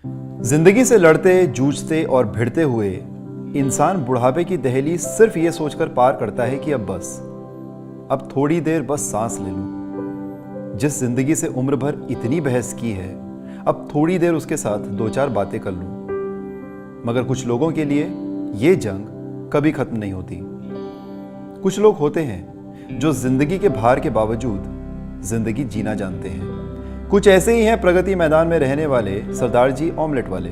जिंदगी से लड़ते, जूझते और भिड़ते हुए इंसान बुढ़ापे की दहलीज सिर्फ ये सोचकर पार करता है कि अब थोड़ी देर बस सांस ले लूं। जिस जिंदगी से उम्र भर इतनी बहस की है, अब थोड़ी देर उसके साथ दो चार बातें कर लूं। मगर कुछ लोगों के लिए ये जंग कभी खत्म नहीं होती। कुछ लोग होते हैं जो जिंदगी के भार के बावजूद जिंदगी जीना जानते हैं। कुछ ऐसे ही हैं प्रगति मैदान में रहने वाले सरदार जी ऑमलेट वाले।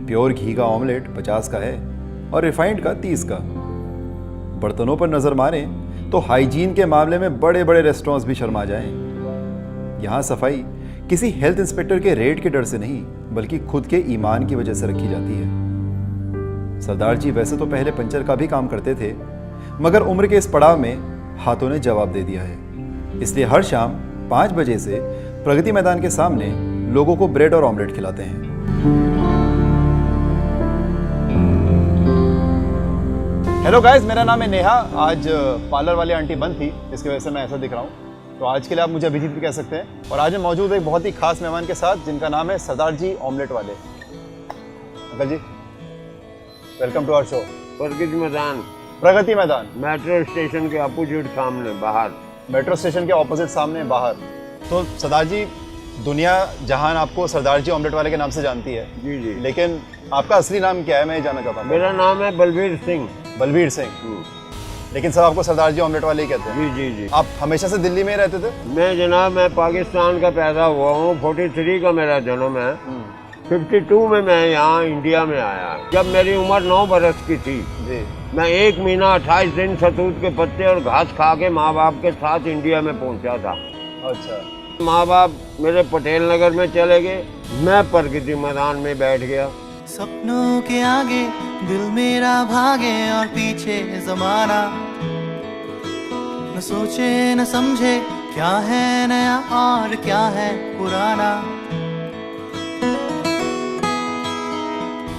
प्योर घी का ऑमलेट 50 का है और रिफाइंड का 30 का। बर्तनों पर नजर मारें तो हाइजीन के मामले में बड़े बड़े रेस्टोरेंट्स भी शर्मा जाएं। यहां सफाई किसी हेल्थ इंस्पेक्टर के रेड के डर से नहीं, बल्कि खुद के ईमान की वजह से रखी जाती है। सरदार जी वैसे तो पहले पंचर का भी काम करते थे, मगर उम्र के इस पड़ाव में हाथों ने जवाब दे दिया है। इसलिए हर शाम 5 बजे से प्रगति मैदान के सामने लोगों को ब्रेड और ऑमलेट खिलाते हैं। हेलो गाइस, मेरा नाम है नेहा। आज पार्लर वाली आंटी बंद थी, इसकी वजह से मैं ऐसा दिख रहा हूँ। तो आज के लिए आप मुझे अभिजीत भी कह सकते हैं। और आज मैं मौजूद एक बहुत ही खास मेहमान के साथ, जिनका नाम है सरदार जी ऑमलेट वाले। Uncle ji, welcome to our show. Pragati Maidan metro station के अपोजिट सामने बाहर। मेट्रो स्टेशन के ऑपोजिट सामने बाहर। तो सरदार जी, दुनिया जहान आपको सरदार जी ऑमलेट वाले के नाम से जानती है। जी जी। लेकिन आपका असली नाम क्या है, मैं ये जानना चाहता हूँ। मेरा नाम है बलबीर सिंह। बलबीर सिंह। लेकिन सब आपको सरदार जी ऑमलेट वाले ही कहते हैं। जी जी जी। आप हमेशा से दिल्ली में ही रहते थे? मैं जनाब, मैं पाकिस्तान का पैदा हुआ हूँ। 43 का मेरा जन्म है। 52 में मैं यहाँ इंडिया में आया। जब मेरी उम्र 9 बरस की थी जी, मैं 1 महीना 28 दिन सतूत के पत्ते और घास खा के माँ बाप के साथ इंडिया में पहुँचा था। अच्छा। माँ बाप मेरे पटेल नगर में चले गए, मैं प्रगति मैदान में बैठ गया। सपनों के आगे दिल मेरा भागे और पीछे जमाना, न सोचे न समझे क्या है नया और क्या है पुराना।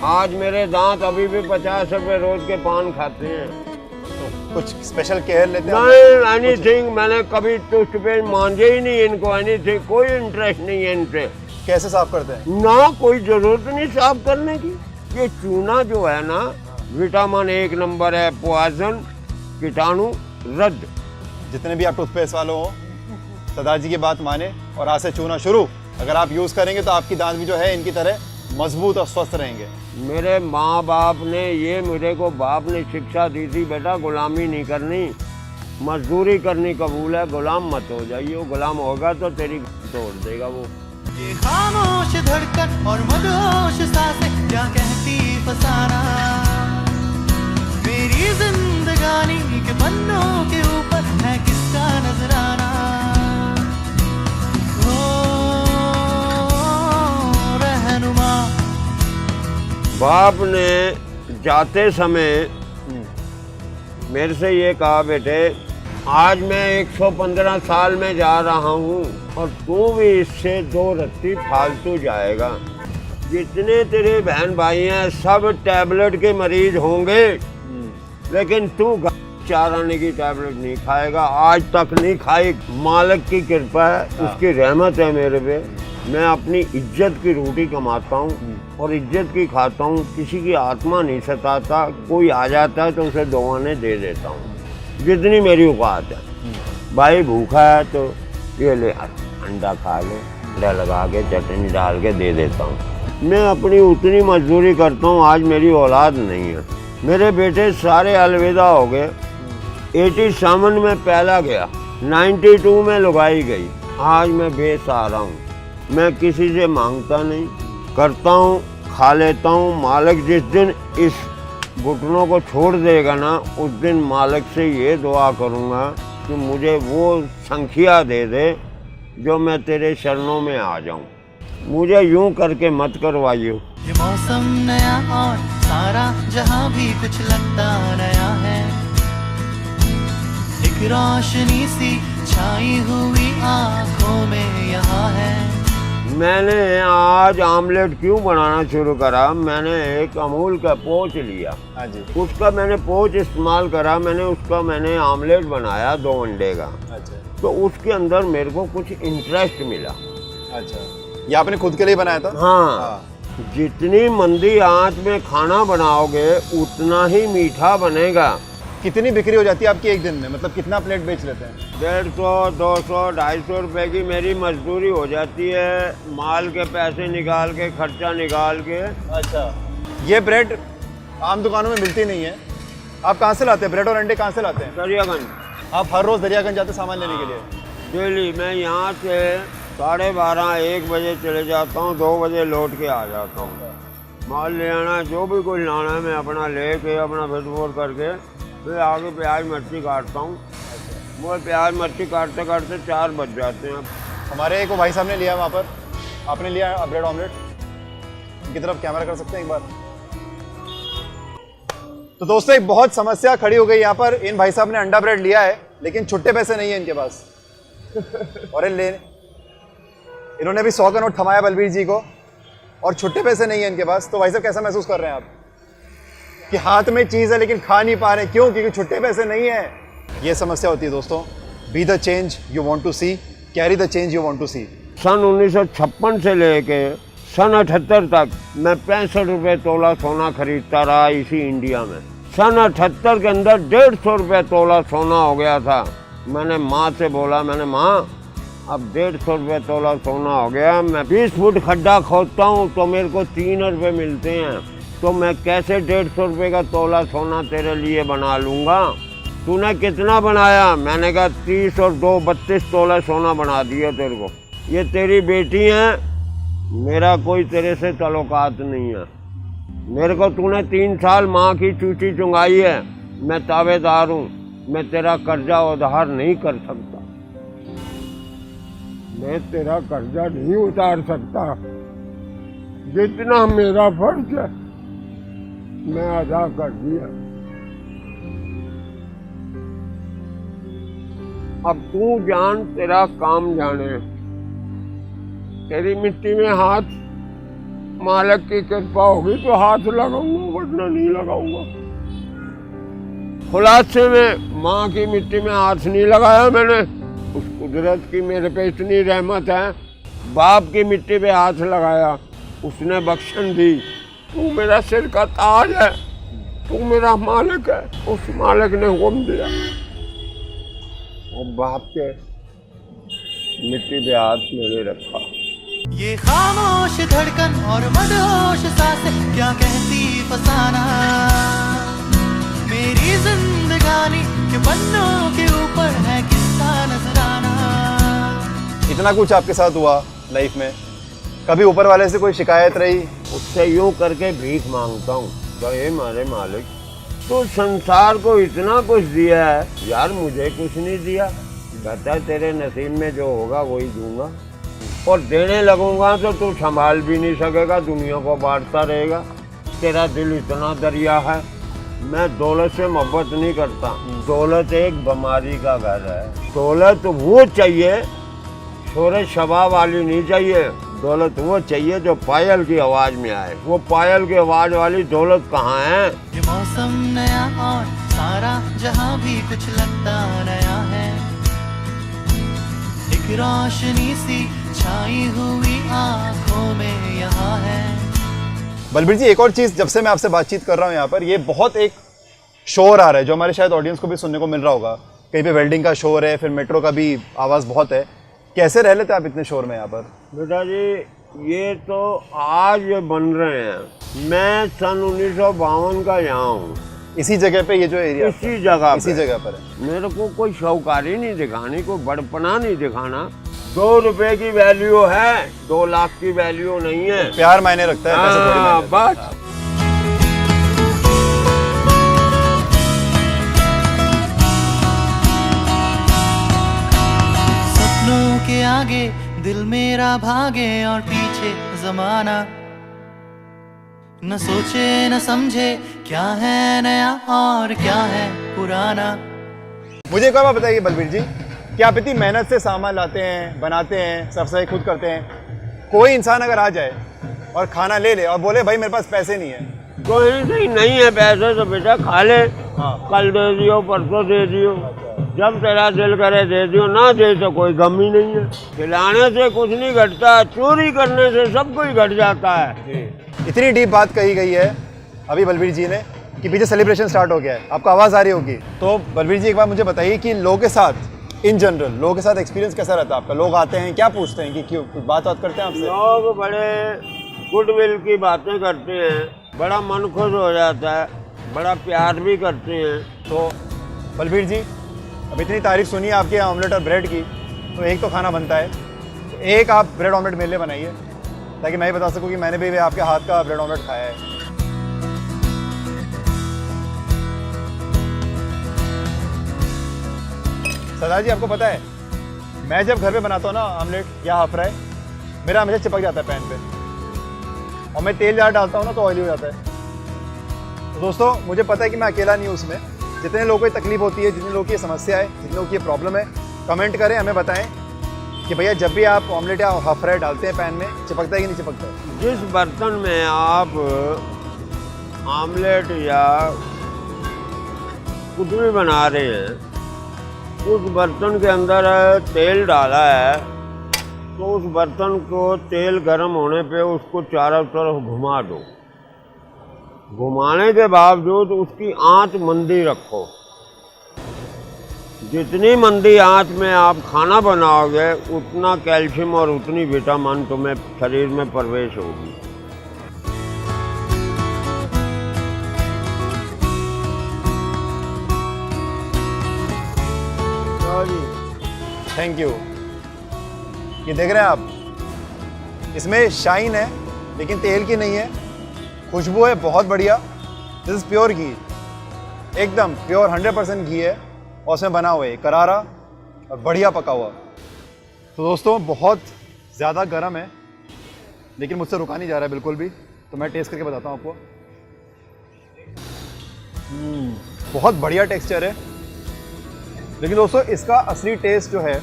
आज मेरे दांत अभी भी 50 रुपए रोज के पान खाते हैं। तो कुछ स्पेशल केयर लेते हैं? नहीं, एनीथिंग। मैंने कभी टूथ पे मांझे ही नहीं इनको। एनीथिंग, कोई इंटरेस्ट नहीं है इनसे। कैसे साफ करते हैं? ना, कोई जरूरत नहीं साफ करने की। ये चूना जो है ना, विटामिन 1 नंबर है, पॉइजन, कीटाणु रद्द। जितने भी आप टूथपेस्ट वालों हो, सरदार जी की बात माने और आज से चूना शुरू। अगर आप यूज करेंगे तो आपकी दांत भी जो है इनकी तरह मजबूत और स्वस्थ रहेंगे। मेरे माँ बाप ने ये मेरे को बाप ने शिक्षा दी थी, बेटा गुलामी नहीं करनी, मजदूरी करनी कबूल है, गुलाम मत हो जाइए। वो गुलाम होगा तो तेरी तोड़ देगा वो। ये खामोश धड़कन और मदहोश सांसें क्या कहती फसाना, मेरी जिंदगानी के पन्नों के ऊपर है किसका नजराना। रहनुमा। बाप ने जाते समय मेरे से ये कहा, बेटे आज मैं 115 साल में जा रहा हूँ और तू भी इससे 2 रत्ती फालतू जाएगा। जितने तेरे बहन भाई हैं सब टैबलेट के मरीज होंगे, लेकिन तू चाराने की टैबलेट नहीं खाएगा। आज तक नहीं खाई। मालिक की कृपा है, उसकी रहमत है मेरे पे। मैं अपनी इज्जत की रोटी कमाता हूँ और इज्जत की खाता हूँ। किसी की आत्मा नहीं सताता। कोई आ जाता है तो उसे 2 आने दे देता हूँ, जितनी मेरी औकात है। भाई भूखा है तो ये ले अंडा खा ले, अंडा लगा के चटनी डाल के दे देता हूँ। मैं अपनी उतनी मजदूरी करता हूँ। आज मेरी औलाद नहीं है। मेरे बेटे सारे अलविदा हो गए। 87 में पहला गया, 92 में लुगाई गई। आज मैं बेसहारा हूँ। मैं किसी से मांगता नहीं, करता हूँ, खा लेता हूँ। मालिक जिस दिन इस घुटनों को छोड़ देगा ना, उस दिन मालिक से ये दुआ करूँगा कि मुझे वो संख्या दे दे जो मैं तेरे शरणों में आ जाऊँ। मुझे यूं करके मत करवाइयो। ये मौसम नया और सारा जहां भी कुछ लगता नया है, एक रोशनी सी छाई हुई आंखों में यहाँ है। मैंने आज आमलेट क्यों बनाना शुरू करा, मैंने एक अमूल का पोंच लिया। हाँ जी। उसका मैंने पोंच इस्तेमाल करा। मैंने आमलेट बनाया 2 अंडे का। अच्छा। तो उसके अंदर मेरे को कुछ इंटरेस्ट मिला। अच्छा, ये आपने खुद के लिए बनाया था? हाँ। जितनी मंदी आंच में खाना बनाओगे उतना ही मीठा बनेगा। कितनी बिक्री हो जाती है आपकी एक दिन में, मतलब कितना प्लेट बेच लेते हैं? 150, 200, 250 रुपए की मेरी मजदूरी हो जाती है, माल के पैसे निकाल के, खर्चा निकाल के। अच्छा, ये ब्रेड आम दुकानों में मिलती नहीं है, आप कहाँ से लाते हैं ब्रेड और अंडे? कहाँ से लाते हैं? दरियागंज। आप हर रोज़ दरियागंज जाते सामान लेने के लिए? डेली मैं यहाँ से 12:30 1 बजे चले जाता हूँ, 2 बजे लौट के आ जाता हूँ। माल ले आना, जो भी कुछ लाना है मैं अपना लेके, अपना भेजबोर करके फिर आगे प्याज मिर्ची काटता हूँ। वो प्याज मिर्ची काटते काटते 4 बज जाते हैं। हमारे एक भाई साहब ने लिया वहाँ पर, आपने लिया ब्रेड ऑमलेट, उनकी तरफ कैमरा कर सकते हैं एक बार? तो दोस्तों एक बहुत समस्या खड़ी हो गई यहाँ पर। इन भाई साहब ने अंडा ब्रेड लिया है लेकिन छुट्टे पैसे नहीं है इनके पास। और इन्होंने भी 100 का नोट थमाया बलबीर जी को और छुट्टे पैसे नहीं है इनके पास। तो भाई साहब कैसा महसूस कर रहे हैं आप कि हाथ में चीज़ है लेकिन खा नहीं पा रहे? क्यों? क्योंकि छुट्टे पैसे नहीं है। ये समस्या होती है दोस्तों। Be the change you want to see, carry the change you want to see. सन 1956 से लेके सन 78 तक मैं 65 रुपये तोला सोना खरीदता रहा इसी इंडिया में। सन 78 के अंदर 150 रुपये तोला सोना हो गया था। मैंने माँ से बोला, मैंने माँ अब 150 रुपये तोला सोना हो गया, मैं 20 फुट खड्डा खोदता हूँ तो मेरे को 3 रुपये मिलते हैं, तो मैं कैसे 150 रुपये का तोला सोना तेरे लिए बना लूँगा? तूने कितना बनाया? मैंने कहा 30 और 2 32 तोला सोना बना दिया तेरे को। ये तेरी बेटी है, मेरा कोई तेरे से ताल्लुकात नहीं है। मेरे को तूने 3 साल माँ की चूची चुंगाई है, मैं ताबेदार हूँ, मैं तेरा कर्जा उधार नहीं कर सकता, मैं तेरा कर्जा नहीं उतार सकता। जितना मेरा फर्ज है मैं अदा कर दिया। अब तू जान, तेरा काम जाने। तेरी मिट्टी में हाथ, मालिक की कृपा होगी तो हाथ लगाऊंगा, वरना नहीं लगाऊंगा। खुलासे में माँ की मिट्टी में हाथ नहीं लगाया मैंने। उस कुदरत की मेरे पे इतनी रहमत है, बाप की मिट्टी पे हाथ लगाया, उसने बख्शन दी। तू मेरा सिर का ताज है, तू मेरा मालिक है। उस मालिक ने हुक्म दिया और बाप के मिट्टी पे हाथ मेरे रखा। ये खामोश धड़कन और मदहोश सांसें क्या कहती फसाना, मेरी जिंदगानी के पन्नों के ऊपर है किसका नजराना। इतना कुछ आपके साथ हुआ लाइफ में, कभी ऊपर वाले से कोई शिकायत रही? उससे यूं करके भीख मांगता हूँ, हे मारे मालिक, तो संसार को इतना कुछ दिया है यार, मुझे कुछ नहीं दिया। बता तेरे नसीब में जो होगा वही दूंगा, और देने लगूंगा तो तू संभाल भी नहीं सकेगा, दुनिया को बांटता रहेगा। तेरा दिल इतना दरिया है। मैं दौलत से मोहब्बत नहीं करता, दौलत एक बीमारी का घर है। दौलत वो चाहिए, शोरे शबाब वाली नहीं चाहिए। दौलत वो चाहिए जो पायल की आवाज में आए। वो पायल की आवाज वाली दौलत कहाँ है? ये मौसम नया और सारा जहां भी कुछ लगता नया है, एक रोशनी सी छाई हुई आंखों में यहाँ है। बलबीर जी एक और चीज़, जब से मैं आपसे बातचीत कर रहा हूँ यहाँ पर, ये बहुत एक शोर आ रहा है जो हमारे शायद ऑडियंस को भी सुनने को मिल रहा होगा। कहीं पे वेल्डिंग का शोर है, फिर मेट्रो का भी आवाज़ बहुत है। कैसे रह लेते आप इतने शोर में यहाँ पर? बेटा जी ये तो आज बन रहे हैं। मैं सन 1952 का यहाँ हूँ, इसी जगह पे, ये जो एरिया इसी जगह पर है। मेरे को कोई शौकारी नहीं दिखानी, कोई बड़पना नहीं दिखाना। 2 रुपए की वैल्यू है, 2 लाख की वैल्यू नहीं है। प्यार मायने रखता है, पैसे थोड़ी मायने रखता है। बस सपनों के आगे दिल मेरा भागे और पीछे जमाना, न सोचे न समझे क्या है नया और क्या है पुराना। मुझे एक बात बताइए बलबीर जी, कि आप इतनी मेहनत से सामान लाते हैं, बनाते हैं, साफ सफाई खुद करते हैं, कोई इंसान अगर आ जाए और खाना ले ले और बोले भाई मेरे पास पैसे नहीं है, कोई नहीं है पैसे तो बेटा खा ले, हाँ, कल दे दियो, परसों दे दियो। जब तेरा दिल करे दे दियो, ना दे तो कोई गम ही नहीं है। खिलाने से कुछ नहीं घटता, चोरी करने से सब कुछ घट जाता है। इतनी डीप बात कही गई है अभी बलबीर जी ने कि पीछे सेलिब्रेशन स्टार्ट हो गया है, आपको आवाज़ आ रही होगी। तो बलबीर जी एक बार मुझे बताइए कि लोगों के साथ इन जनरल लोगों के साथ एक्सपीरियंस कैसा रहता है आपका? लोग आते हैं, क्या पूछते हैं कि क्यों, कुछ बात करते हैं आपसे? लोग बड़े गुडविल की बातें करते हैं, बड़ा मन खुश हो जाता है, बड़ा प्यार भी करते हैं। तो बलबीर जी, अब इतनी तारीफ सुनी है आपके ऑमलेट और ब्रेड की, तो एक तो खाना बनता है, तो एक आप ब्रेड ऑमलेट मेरे लिए बनाइए ताकि मैं ही बता सकूं कि मैंने भी आपके हाथ का ब्रेड ऑमलेट खाया है। सरदार जी, आपको पता है मैं जब घर पे बनाता हूँ ना ऑमलेट या हाफ फ्राई, मेरा हमेशा चिपक जाता है पैन पे, और मैं तेल ज़्यादा डालता हूँ ना तो ऑयली हो जाता है। तो दोस्तों, मुझे पता है कि मैं अकेला नहीं हूँ उसमें। जितने लोगों को ये तकलीफ होती है, जितने लोगों की ये समस्या है, जितने लोगों की ये प्रॉब्लम है, कमेंट करें, हमें बताएं कि भैया जब भी आप ऑमलेट या हाफ फ्राई डालते हैं पैन में, चिपकता है कि नहीं चिपकता है? जिस बर्तन में आप ऑमलेट या कुछ भी बना रहे हैं, उस बर्तन के अंदर तेल डाला है, तो उस बर्तन को तेल गर्म होने पे उसको चारों तरफ घुमा दो। घुमाने के बावजूद उसकी आंच मंदी रखो। जितनी मंदी आंच में आप खाना बनाओगे, उतना कैल्शियम और उतनी विटामिन तुम्हें शरीर में प्रवेश होगी। Thank you. ये देख रहे हैं आप, इसमें शाइन है लेकिन तेल की नहीं है, खुशबू है बहुत बढ़िया। दिस इज़ प्योर घी, एकदम प्योर 100% घी है, और उसमें बना हुआ है करारा और बढ़िया पका हुआ। तो दोस्तों, बहुत ज़्यादा गर्म है लेकिन मुझसे रुका नहीं जा रहा है बिल्कुल भी, तो मैं टेस्ट करके बताता हूँ आपको। बहुत बढ़िया टेक्सचर है, लेकिन दोस्तों इसका असली टेस्ट जो है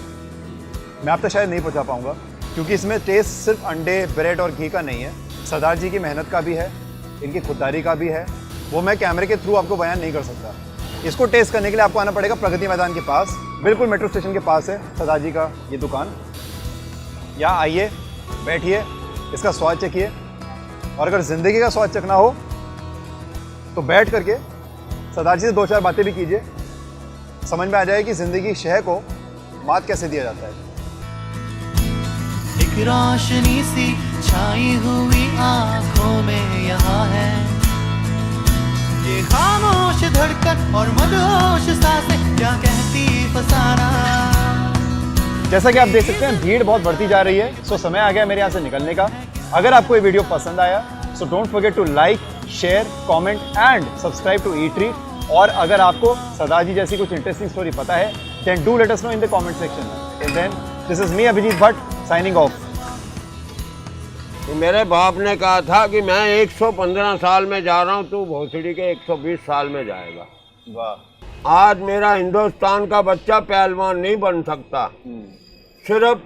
मैं आप तक शायद नहीं पहुंचा पाऊंगा, क्योंकि इसमें टेस्ट सिर्फ अंडे, ब्रेड और घी का नहीं है, सरदार जी की मेहनत का भी है, इनकी खुददारी का भी है, वो मैं कैमरे के थ्रू आपको बयान नहीं कर सकता। इसको टेस्ट करने के लिए आपको आना पड़ेगा प्रगति मैदान के पास, बिल्कुल मेट्रो स्टेशन के पास है सरदार जी का ये दुकान। यहाँ आइए, बैठिए, इसका स्वाद चखिए, और अगर ज़िंदगी का स्वाद चखना हो तो बैठ करके सरदार जी से 2-4 बातें भी कीजिए, समझ में आ जाए कि ज़िंदगी शह को मात कैसे दिया जाता है। एक रोशनी सी छाई हुई आंखों में यहाँ है, ये खामोश धड़कन और मदहोश सांसें क्या कहती फसाना। जैसा कि आप देख सकते हैं, भीड़ बहुत बढ़ती जा रही है, सो समय आ गया मेरे यहाँ से निकलने का। अगर आपको ये वीडियो पसंद आया so don't forget to like, share, comment and subscribe to eat treat. और अगर आपको सरदार जी जैसी कुछ इंटरेस्टिंग स्टोरी पता है, then do let us know in the comment section. And then this is me Abhijit Bhatt signing off. तो मेरे बाप ने कहा था कि मैं 115 साल में जा रहा हूँ, तू भोसड़ी के 120 साल में जाएगा। वाह। आज मेरा हिंदुस्तान का बच्चा पहलवान नहीं बन सकता, सिर्फ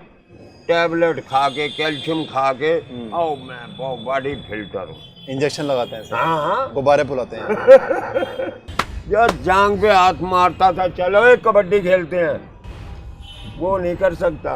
टैबलेट खा के, कैल्शियम खा के, और मैं बहुत बॉडी फिल्टर हूँ। इंजेक्शन लगाते हैं, हाँ, गुब्बारे फुलाते हैं। जो जांग पे हाथ मारता था, चलो एक कबड्डी खेलते हैं, वो नहीं कर सकता।